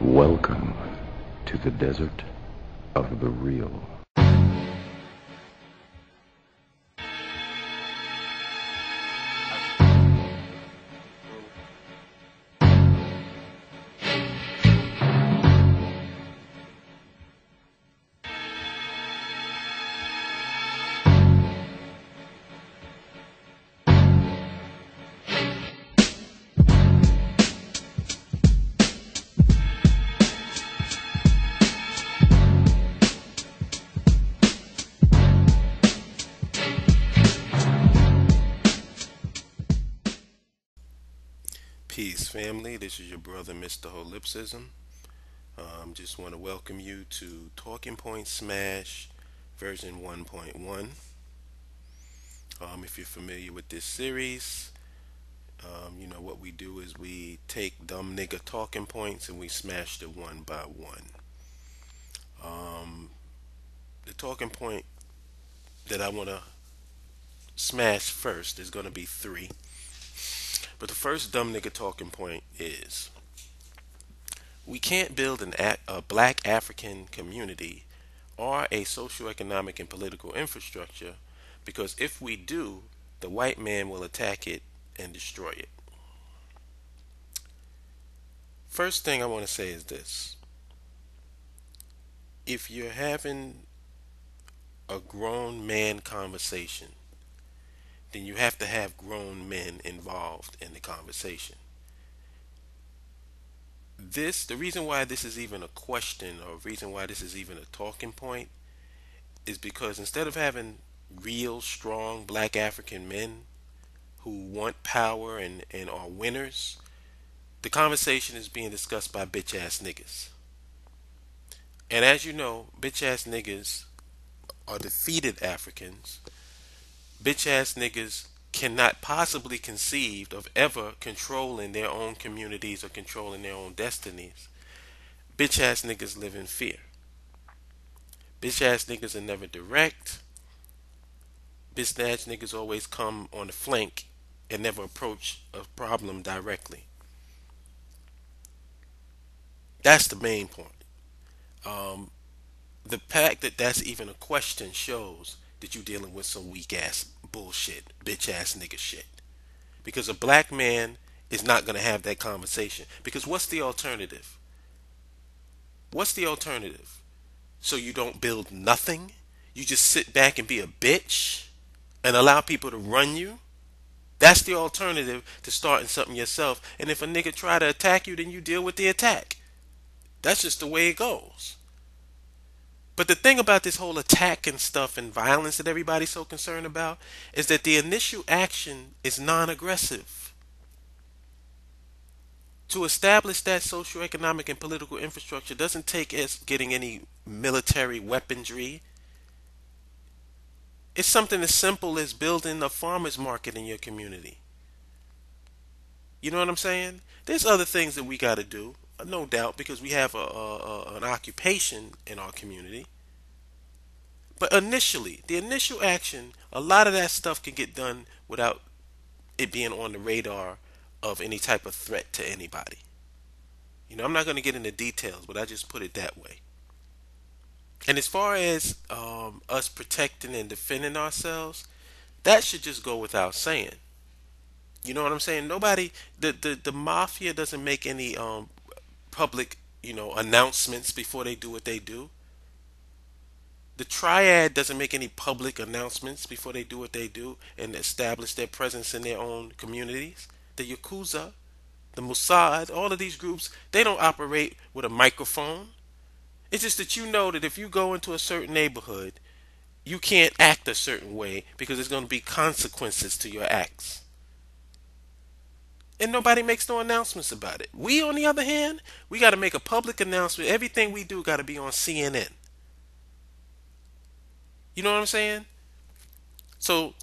Welcome to the desert of the real. Peace, family. This is your brother, Mr. Holipsism. Just want to welcome you to Talking Point Smash version 1.1. If you're familiar with this series, you know what we do is we take dumb nigga talking points and we smash them one by one. The talking point that I want to smash first is going to be three. But the first dumb nigga talking point is we can't build a black African community or a socio-economic and political infrastructure because if we do, the white man will attack it and destroy it. First thing I want to say is this. If you're having a grown man conversation, then you have to have grown men involved in the conversation. The reason why this is even a question or reason why this is even a talking point is because instead of having real strong black African men who want power and are winners, the conversation is being discussed by bitch ass niggas. And as you know, bitch ass niggas are defeated Africans. Bitch ass niggas cannot possibly conceive of ever controlling their own communities or controlling their own destinies. Bitch ass niggas live in fear. Bitch ass niggas are never direct. Bitch ass niggas always come on the flank and never approach a problem directly. That's the main point. The fact that that's even a question shows that you're dealing with some weak ass bullshit, bitch ass nigga shit. Because a black man is not going to have that conversation. Because what's the alternative? What's the alternative? So you don't build nothing? You just sit back and be a bitch and allow people to run you? That's the alternative to starting something yourself. And if a nigga try to attack you, then you deal with the attack. That's just the way it goes. But the thing about this whole attack and stuff and violence that everybody's so concerned about is that the initial action is non-aggressive. To establish that socioeconomic and political infrastructure doesn't take us getting any military weaponry. It's something as simple as building a farmer's market in your community. You know what I'm saying? There's other things that we got to do, no doubt, because we have an occupation in our community. But initially, the initial action, a lot of that stuff can get done without it being on the radar of any type of threat to anybody. You know, I'm not going to get into details, but I just put it that way. And as far as us protecting and defending ourselves, that should just go without saying. You know what I'm saying? Nobody, the mafia doesn't make any public, announcements before they do what they do. The triad doesn't make any public announcements before they do what they do and establish their presence in their own communities. The Yakuza, the Mossad, all of these groups, they don't operate with a microphone. It's just that you know that if you go into a certain neighborhood, you can't act a certain way because there's going to be consequences to your acts. And nobody makes no announcements about it. We, on the other hand, we got to make a public announcement. Everything we do got to be on CNN. You know what I'm saying? So,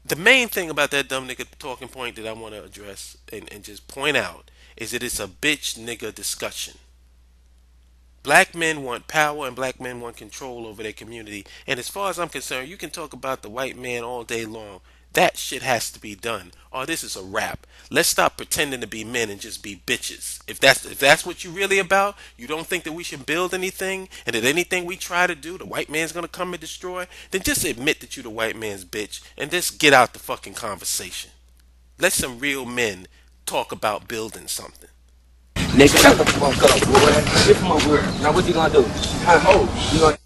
the main thing about that dumb nigga talking point that I want to address and just point out is that it's a bitch nigga discussion. Black men want power and black men want control over their community. And as far as I'm concerned, you can talk about the white man all day long. That shit has to be done. Oh, this is a wrap. Let's stop pretending to be men and just be bitches. If that's what you're really about, you don't think that we should build anything, and that anything we try to do, the white man's gonna come and destroy, then just admit that you're the white man's bitch and just get out the fucking conversation. Let some real men talk about building something. Nigga, shut the fuck up, boy. Get from over here. Now what you gonna do?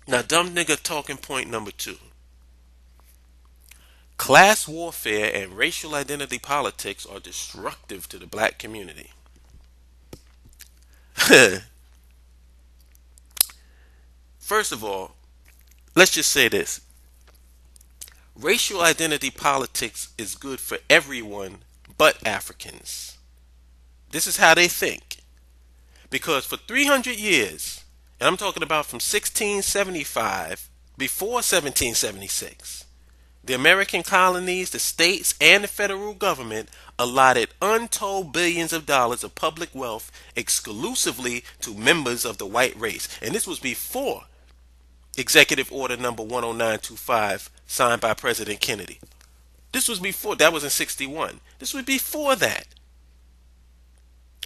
Now, dumb nigga talking point number 2. Class warfare and racial identity politics are destructive to the black community. First of all, let's just say this. Racial identity politics is good for everyone but Africans. This is how they think. Because for 300 years, and I'm talking about from 1675 before 1776, the American colonies, the states, and the federal government allotted untold billions of dollars of public wealth exclusively to members of the white race. And this was before Executive Order number 10925 signed by President Kennedy. This was before, that was in 61. This was before that.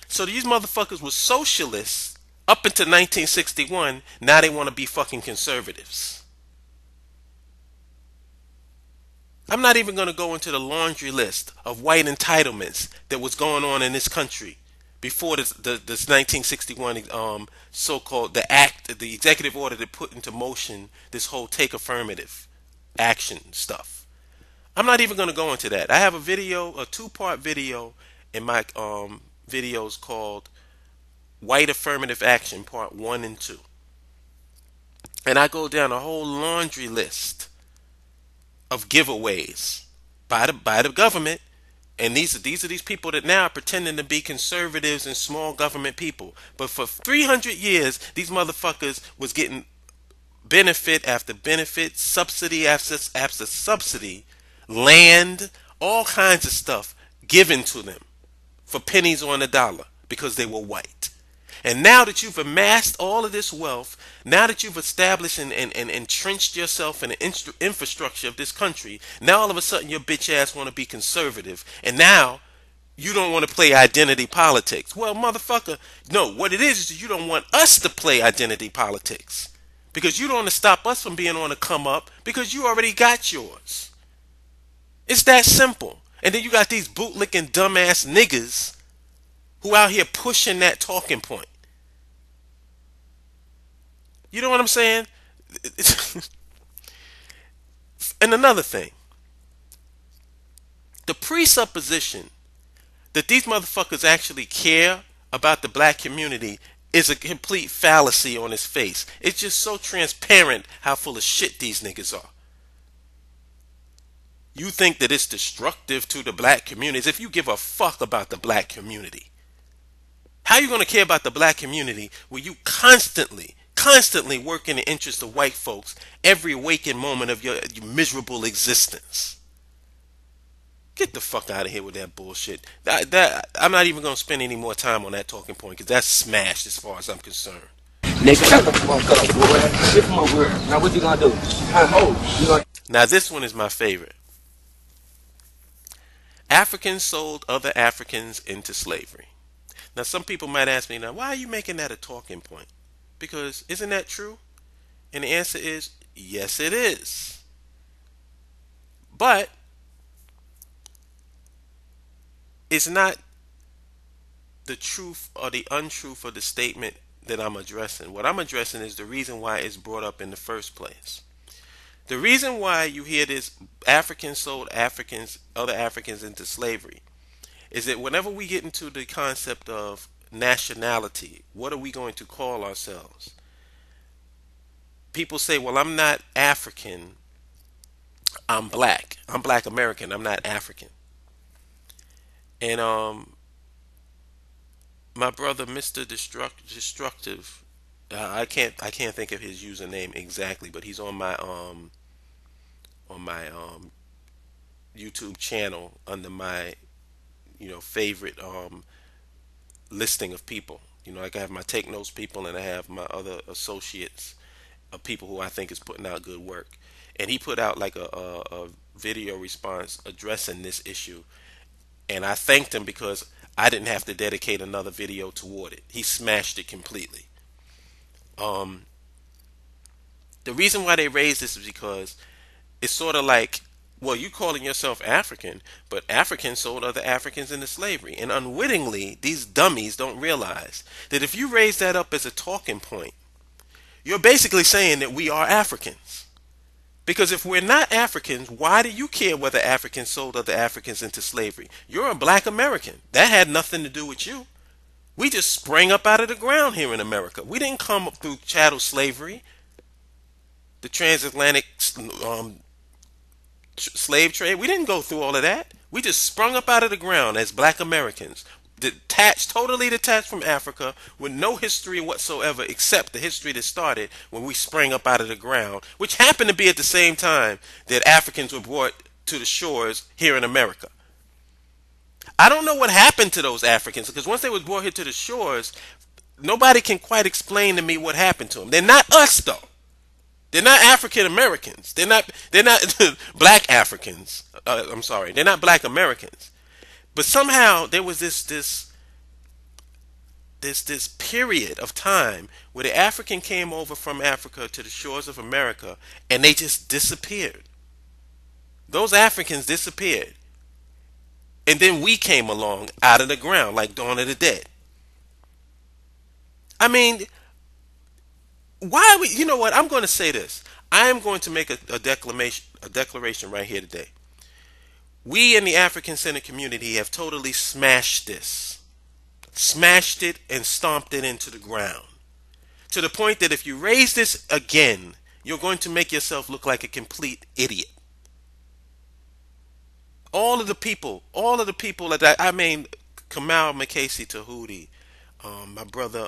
So these motherfuckers were socialists up until 1961. Now they want to be fucking conservatives. I'm not even going to go into the laundry list of white entitlements that was going on in this country before this 1961 so-called the executive order that put into motion this whole take affirmative action stuff. I'm not even going to go into that. I have a 2-part video in my videos called White Affirmative Action Part 1 and 2. And I go down a whole laundry list of giveaways by the government, and these are these people that now are pretending to be conservatives and small government people. But for 300 years, these motherfuckers was getting benefit after benefit, subsidy after subsidy, land, all kinds of stuff given to them for pennies on the dollar because they were white. And now that you've amassed all of this wealth, now that you've established and entrenched yourself in the infrastructure of this country, now all of a sudden your bitch ass want to be conservative, and now you don't want to play identity politics. Well, motherfucker, no, what it is you don't want us to play identity politics, because you don't want to stop us from being on the come up, because you already got yours. It's that simple. And then you got these bootlicking dumbass niggas who out here pushing that talking point. You know what I'm saying? And another thing, the presupposition that these motherfuckers actually care about the black community is a complete fallacy on its face. It's just so transparent how full of shit these niggas are. You think that it's destructive to the black community as if you give a fuck about the black community. How are you going to care about the black community where you constantly work in the interest of white folks every waking moment of your miserable existence? Get the fuck out of here with that bullshit. I'm not even going to spend any more time on that talking point because that's smashed as far as I'm concerned. Nigga, shut the fuck up, boy. Get from over here. Now what you gonna do? Now this one is my favorite. Africans sold other Africans into slavery. Now some people might ask me, now why are you making that a talking point? Because isn't that true? And the answer is, yes it is. But it's not the truth or the untruth of the statement that I'm addressing. What I'm addressing is the reason why it's brought up in the first place. The reason why you hear this Africans sold other Africans into slavery is that whenever we get into the concept of nationality, what are we going to call ourselves? People say, well, I'm not African, I'm black. I'm black American, I'm not African. And my brother, Mr. Destructive, I can't think of his username exactly, but he's on my YouTube channel under my favorite listing of people. Like I have my Take Notes people and I have my other associates of people who I think is putting out good work, and he put out like a video response addressing this issue, and I thanked him because I didn't have to dedicate another video toward it. He smashed it completely. Um, the reason why they raised this is because it's sort of like, well, you calling yourself African, but Africans sold other Africans into slavery. And unwittingly, these dummies don't realize that if you raise that up as a talking point, you're basically saying that we are Africans. Because if we're not Africans, why do you care whether Africans sold other Africans into slavery? You're a black American. That had nothing to do with you. We just sprang up out of the ground here in America. We didn't come up through chattel slavery, the transatlantic slave trade. We didn't go through all of that. We just sprung up out of the ground as black Americans, totally detached from Africa, with no history whatsoever except the history that started when we sprang up out of the ground, which happened to be at the same time that Africans were brought to the shores here in America. I don't know what happened to those Africans, because once they were brought here to the shores, nobody can quite explain to me what happened to them. They're not us, though. They're not African Americans. They're not black Africans. I'm sorry. They're not black Americans. But somehow there was this period of time where the African came over from Africa to the shores of America, and they just disappeared. Those Africans disappeared. And then we came along out of the ground like Dawn of the Dead. I mean, why are we, you know what, I'm going to say this. I am going to make a declaration right here today. We in the African Center community have totally smashed this. Smashed it and stomped it into the ground. To the point that if you raise this again, you're going to make yourself look like a complete idiot. All of the people that I mean, Kamal Makasi Tahuti, my brother,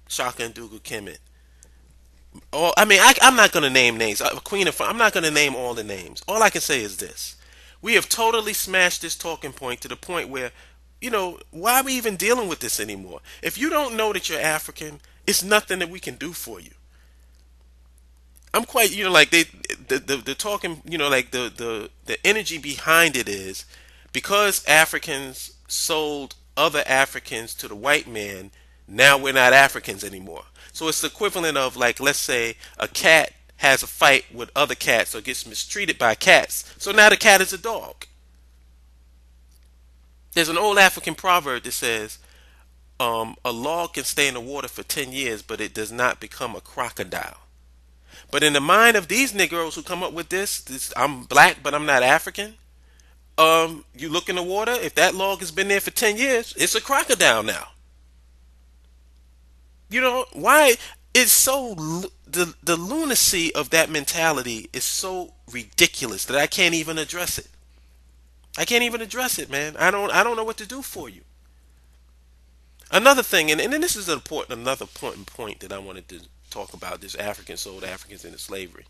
Shaka and Dugu Kemet. Oh, I mean, I'm not going to name names. I'm not going to name all the names. All I can say is this. We have totally smashed this talking point to the point where, why are we even dealing with this anymore? If you don't know that you're African, it's nothing that we can do for you. I'm quite, like the talking, like the energy behind it is because Africans sold other Africans to the white man, now we're not Africans anymore. So it's the equivalent of, like, let's say a cat has a fight with other cats or gets mistreated by cats. So now the cat is a dog. There's an old African proverb that says, a log can stay in the water for 10 years, but it does not become a crocodile. But in the mind of these Negroes who come up with this, I'm black, but I'm not African. You look in the water, if that log has been there for 10 years, it's a crocodile now. Why it's so, the lunacy of that mentality is so ridiculous that I can't even address it. I can't even address it, man. I don't know what to do for you. Another thing, and then this is another important point that I wanted to talk about, this African sold Africans into slavery.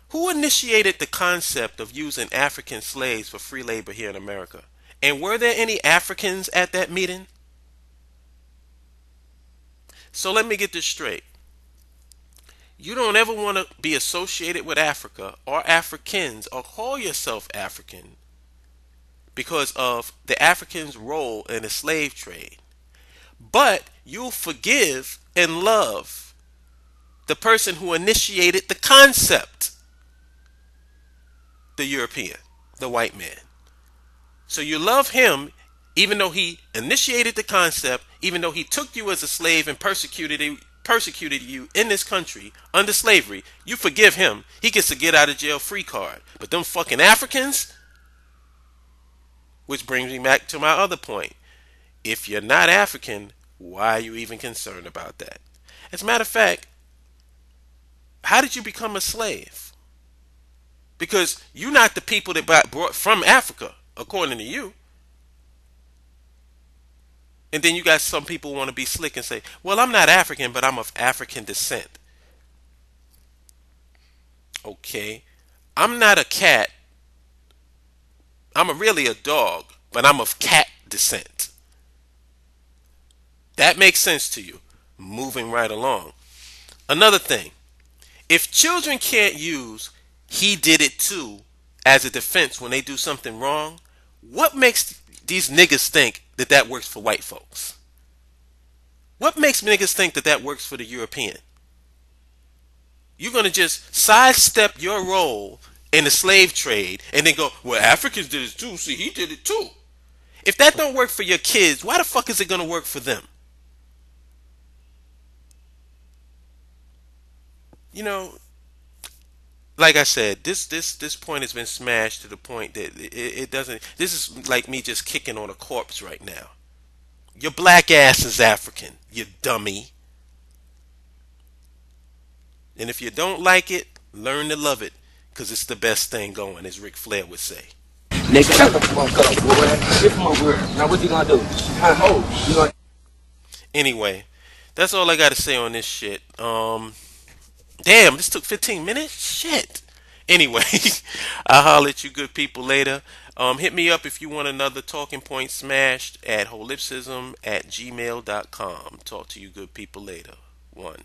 Who initiated the concept of using African slaves for free labor here in America? And were there any Africans at that meeting? So let me get this straight. You don't ever want to be associated with Africa or Africans or call yourself African because of the Africans' role in the slave trade. But you'll forgive and love the person who initiated the concept, the European, the white man. So you love him even though he initiated the concept, even though he took you as a slave and persecuted you in this country under slavery. You forgive him. He gets a get out of jail free card. But them fucking Africans, which brings me back to my other point. If you're not African, why are you even concerned about that? As a matter of fact, how did you become a slave? Because you're not the people that brought from Africa, according to you. And then you got some people who want to be slick and say, well, I'm not African, but I'm of African descent. Okay. I'm not a cat. I'm really a dog, but I'm of cat descent. That makes sense to you. moving right along. Another thing, if children can't use "he did it too" as a defense when they do something wrong, what makes these niggas think that that works for white folks? What makes niggas think that that works for the European? You're going to just sidestep your role in the slave trade and then go, well, Africans did it too. See, he did it too. If that don't work for your kids, why the fuck is it going to work for them? You know, like I said, this point has been smashed to the point that it doesn't. This is like me just kicking on a corpse right now. Your black ass is African, you dummy. And if you don't like it, learn to love it, because it's the best thing going, as Ric Flair would say. Nigga, shut the fuck up, boy. Shift my word. Now what you gonna do? You gonna... Anyway, that's all I got to say on this shit. Damn, this took 15 minutes? Shit. Anyway, I'll holler at you good people later. Hit me up if you want another talking point smashed at holipsism@gmail.com. Talk to you good people later. One.